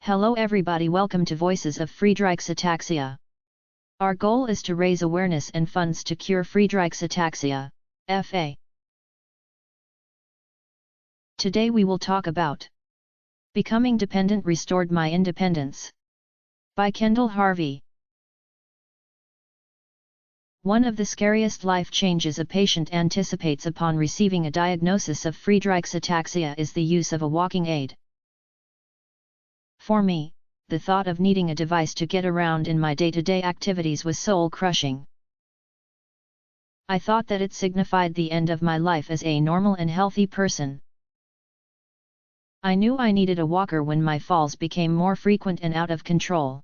Hello everybody, welcome to Voices of Friedreich's Ataxia. Our goal is to raise awareness and funds to cure Friedreich's Ataxia, FA. Today we will talk about Becoming Dependent Restored My Independence by Kendall Harvey. One of the scariest life changes a patient anticipates upon receiving a diagnosis of Friedreich's Ataxia is the use of a walking aid. For me, the thought of needing a device to get around in my day-to-day activities was soul-crushing. I thought that it signified the end of my life as a normal and healthy person. I knew I needed a walker when my falls became more frequent and out of control.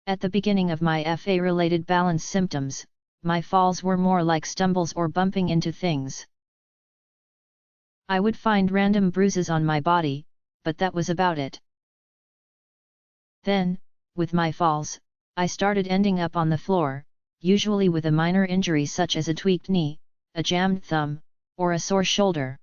At the beginning of my FA-related balance symptoms, my falls were more like stumbles or bumping into things. I would find random bruises on my body, but that was about it. Then, with my falls, I started ending up on the floor, usually with a minor injury such as a tweaked knee, a jammed thumb, or a sore shoulder.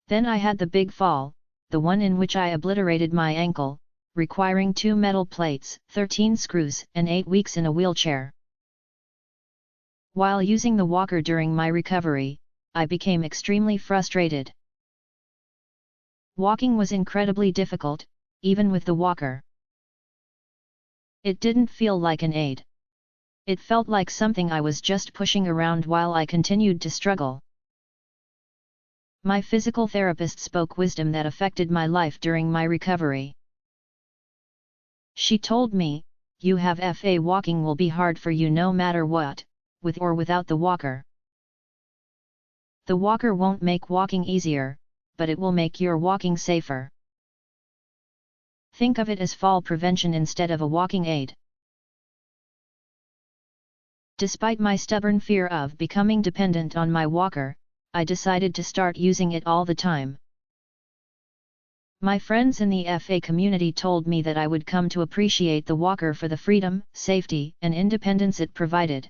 Then I had the big fall, the one in which I obliterated my ankle, requiring 2 metal plates, 13 screws, and 8 weeks in a wheelchair. While using the walker during my recovery, I became extremely frustrated. Walking was incredibly difficult, even with the walker. It didn't feel like an aid. It felt like something I was just pushing around while I continued to struggle. My physical therapist spoke wisdom that affected my life during my recovery. She told me, "You have FA, walking will be hard for you no matter what, with or without the walker. The walker won't make walking easier, but it will make your walking safer. Think of it as fall prevention instead of a walking aid." Despite my stubborn fear of becoming dependent on my walker, I decided to start using it all the time. My friends in the FA community told me that I would come to appreciate the walker for the freedom, safety, and independence it provided.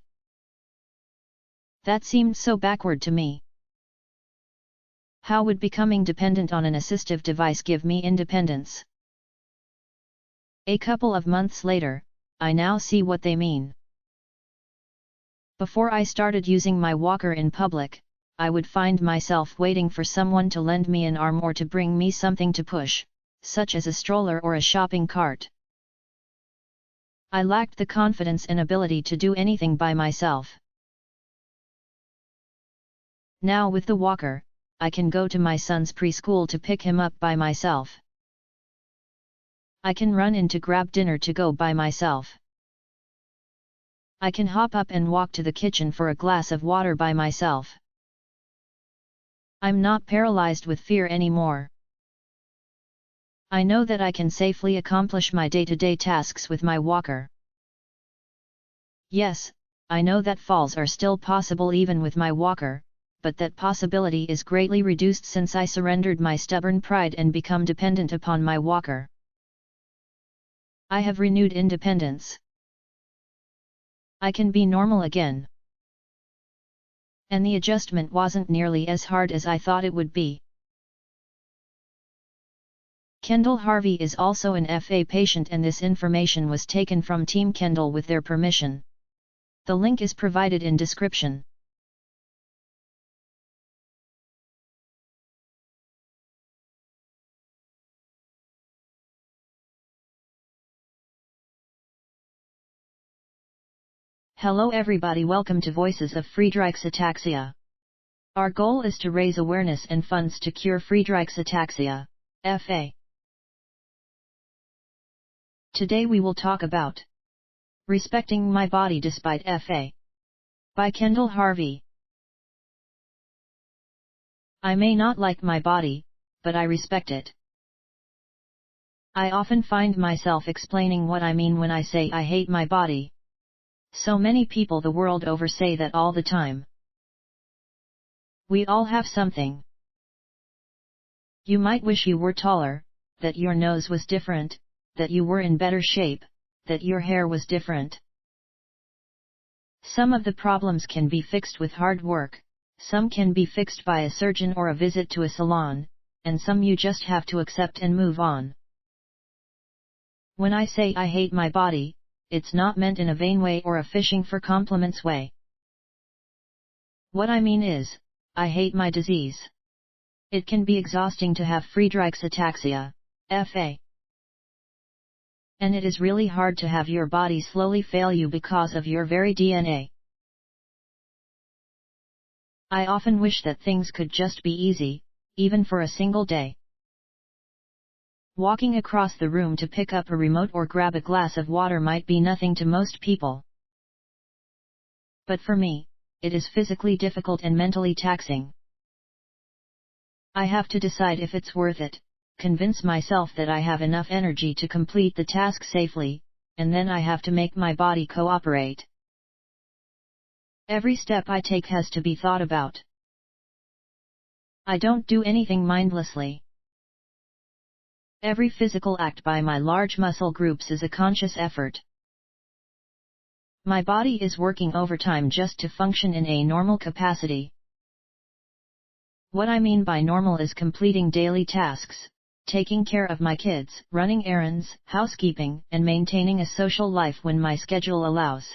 That seemed so backward to me. How would becoming dependent on an assistive device give me independence? A couple of months later, I now see what they mean. Before I started using my walker in public, I would find myself waiting for someone to lend me an arm or to bring me something to push, such as a stroller or a shopping cart. I lacked the confidence and ability to do anything by myself. Now with the walker, I can go to my son's preschool to pick him up by myself. I can run in to grab dinner to go by myself. I can hop up and walk to the kitchen for a glass of water by myself. I'm not paralyzed with fear anymore. I know that I can safely accomplish my day-to-day tasks with my walker. Yes, I know that falls are still possible even with my walker, but that possibility is greatly reduced since I surrendered my stubborn pride and become dependent upon my walker. I have renewed independence. I can be normal again. And the adjustment wasn't nearly as hard as I thought it would be. Kendall Harvey is also an FA patient, and this information was taken from Team Kendall with their permission. The link is provided in description. Hello everybody, welcome to Voices of Friedreich's Ataxia. Our goal is to raise awareness and funds to cure Friedreich's Ataxia, FA. Today we will talk about Respecting My Body Despite FA by Kendall Harvey. I may not like my body, but I respect it. I often find myself explaining what I mean when I say I hate my body. So many people the world over say that all the time. We all have something. You might wish you were taller, that your nose was different, that you were in better shape, that your hair was different. Some of the problems can be fixed with hard work, some can be fixed by a surgeon or a visit to a salon, and some you just have to accept and move on. When I say I hate my body, it's not meant in a vain way or a fishing for compliments way. What I mean is, I hate my disease. It can be exhausting to have Friedreich's ataxia, FA. And it is really hard to have your body slowly fail you because of your very DNA. I often wish that things could just be easy, even for a single day. Walking across the room to pick up a remote or grab a glass of water might be nothing to most people. But for me, it is physically difficult and mentally taxing. I have to decide if it's worth it, convince myself that I have enough energy to complete the task safely, and then I have to make my body cooperate. Every step I take has to be thought about. I don't do anything mindlessly. Every physical act by my large muscle groups is a conscious effort. My body is working overtime just to function in a normal capacity. What I mean by normal is completing daily tasks, taking care of my kids, running errands, housekeeping, and maintaining a social life when my schedule allows.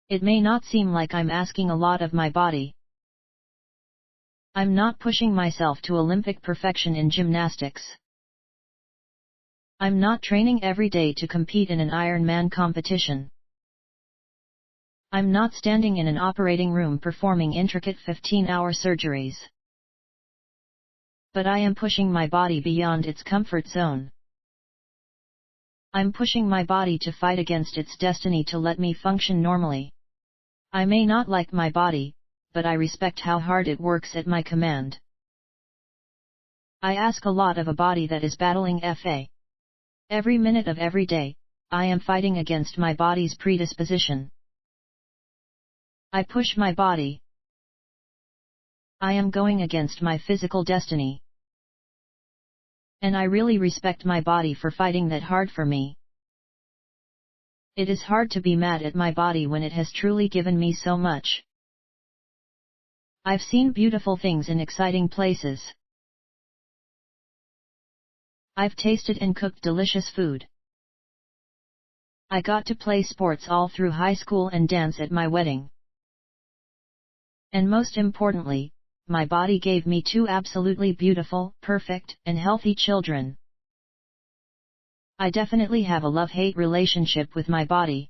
It may not seem like I'm asking a lot of my body. I'm not pushing myself to Olympic perfection in gymnastics. I'm not training every day to compete in an Ironman competition. I'm not standing in an operating room performing intricate 15-hour surgeries. But I am pushing my body beyond its comfort zone. I'm pushing my body to fight against its destiny to let me function normally. I may not like my body, but I respect how hard it works at my command. I ask a lot of a body that is battling FA. Every minute of every day, I am fighting against my body's predisposition. I push my body. I am going against my physical destiny. And I really respect my body for fighting that hard for me. It is hard to be mad at my body when it has truly given me so much. I've seen beautiful things in exciting places. I've tasted and cooked delicious food. I got to play sports all through high school and dance at my wedding. And most importantly, my body gave me 2 absolutely beautiful, perfect, and healthy children. I definitely have a love-hate relationship with my body.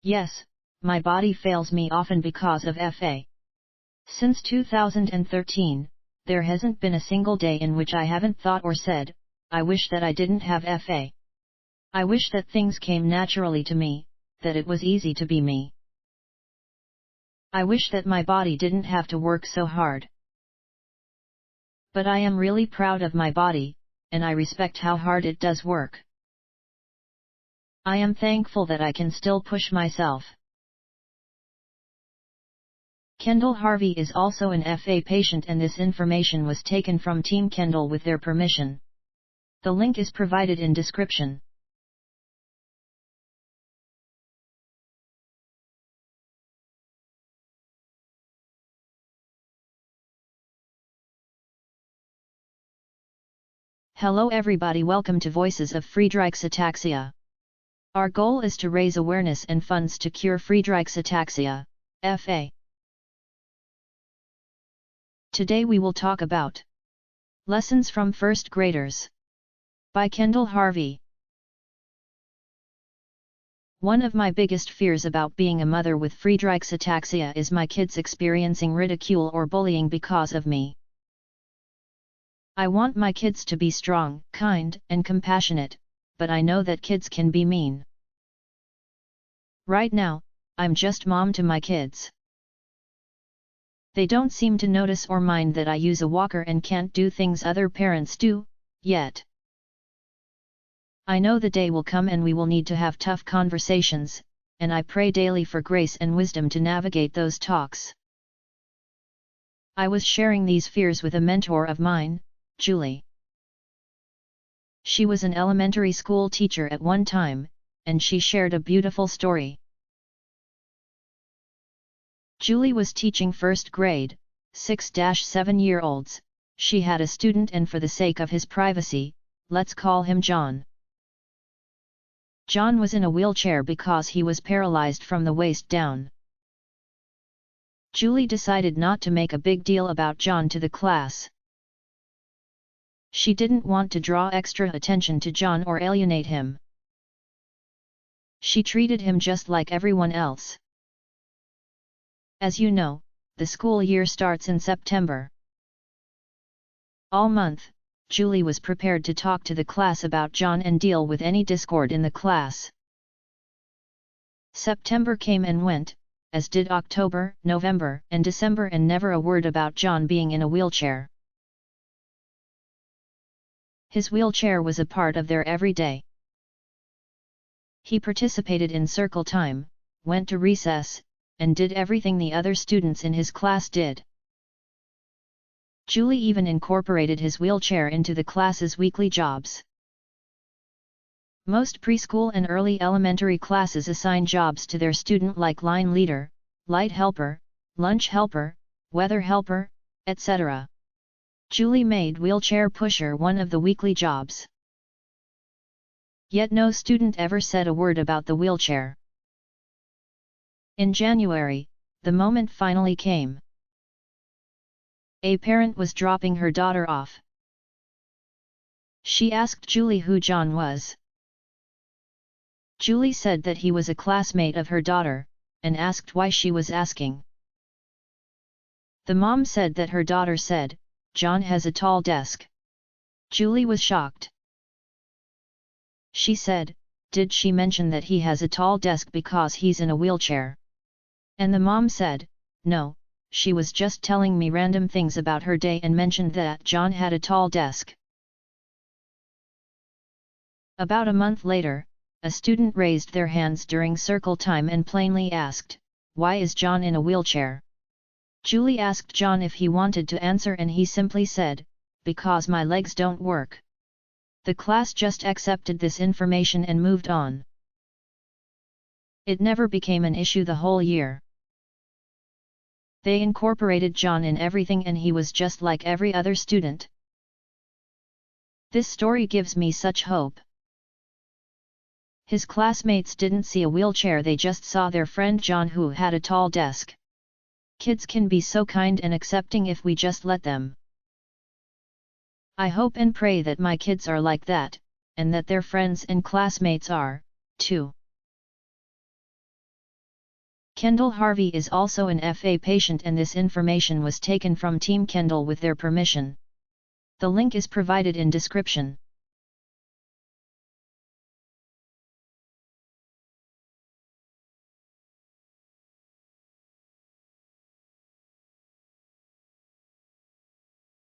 Yes, my body fails me often because of FA. Since 2013, there hasn't been a single day in which I haven't thought or said, I wish that I didn't have FA. I wish that things came naturally to me, that it was easy to be me. I wish that my body didn't have to work so hard. But I am really proud of my body, and I respect how hard it does work. I am thankful that I can still push myself. Kendall Harvey is also an FA patient, and this information was taken from Team Kendall with their permission. The link is provided in description. Hello everybody, welcome to Voices of Friedreich's Ataxia. Our goal is to raise awareness and funds to cure Friedreich's Ataxia, FA. Today we will talk about Lessons from First Graders by Kendall Harvey. One of my biggest fears about being a mother with Friedreich's ataxia is my kids experiencing ridicule or bullying because of me. I want my kids to be strong, kind, and compassionate, but I know that kids can be mean. Right now, I'm just mom to my kids. They don't seem to notice or mind that I use a walker and can't do things other parents do, yet. I know the day will come and we will need to have tough conversations, and I pray daily for grace and wisdom to navigate those talks. I was sharing these fears with a mentor of mine, Julie. She was an elementary school teacher at one time, and she shared a beautiful story. Julie was teaching first grade, 6-7-year-olds, she had a student, and for the sake of his privacy, let's call him John. John was in a wheelchair because he was paralyzed from the waist down. Julie decided not to make a big deal about John to the class. She didn't want to draw extra attention to John or alienate him. She treated him just like everyone else. As you know, the school year starts in September. All month, Julie was prepared to talk to the class about John and deal with any discord in the class. September came and went, as did October, November, and December, and never a word about John being in a wheelchair. His wheelchair was a part of their everyday. He participated in circle time, went to recess, and did everything the other students in his class did. Julie even incorporated his wheelchair into the class's weekly jobs. Most preschool and early elementary classes assign jobs to their student like line leader, light helper, lunch helper, weather helper, etc. Julie made wheelchair pusher one of the weekly jobs. Yet no student ever said a word about the wheelchair. In January, the moment finally came. A parent was dropping her daughter off. She asked Julie who John was. Julie said that he was a classmate of her daughter, and asked why she was asking. The mom said that her daughter said, "John has a tall desk." Julie was shocked. She said, "Did she mention that he has a tall desk because he's in a wheelchair?" And the mom said, "No, she was just telling me random things about her day and mentioned that John had a tall desk." About a month later, a student raised their hands during circle time and plainly asked, "Why is John in a wheelchair?" Julie asked John if he wanted to answer, and he simply said, "Because my legs don't work." The class just accepted this information and moved on. It never became an issue the whole year. They incorporated John in everything, and he was just like every other student. This story gives me such hope. His classmates didn't see a wheelchair, they just saw their friend John who had a tall desk. Kids can be so kind and accepting if we just let them. I hope and pray that my kids are like that, and that their friends and classmates are, too. Kendall Harvey is also an FA patient, and this information was taken from Team Kendall with their permission. The link is provided in description.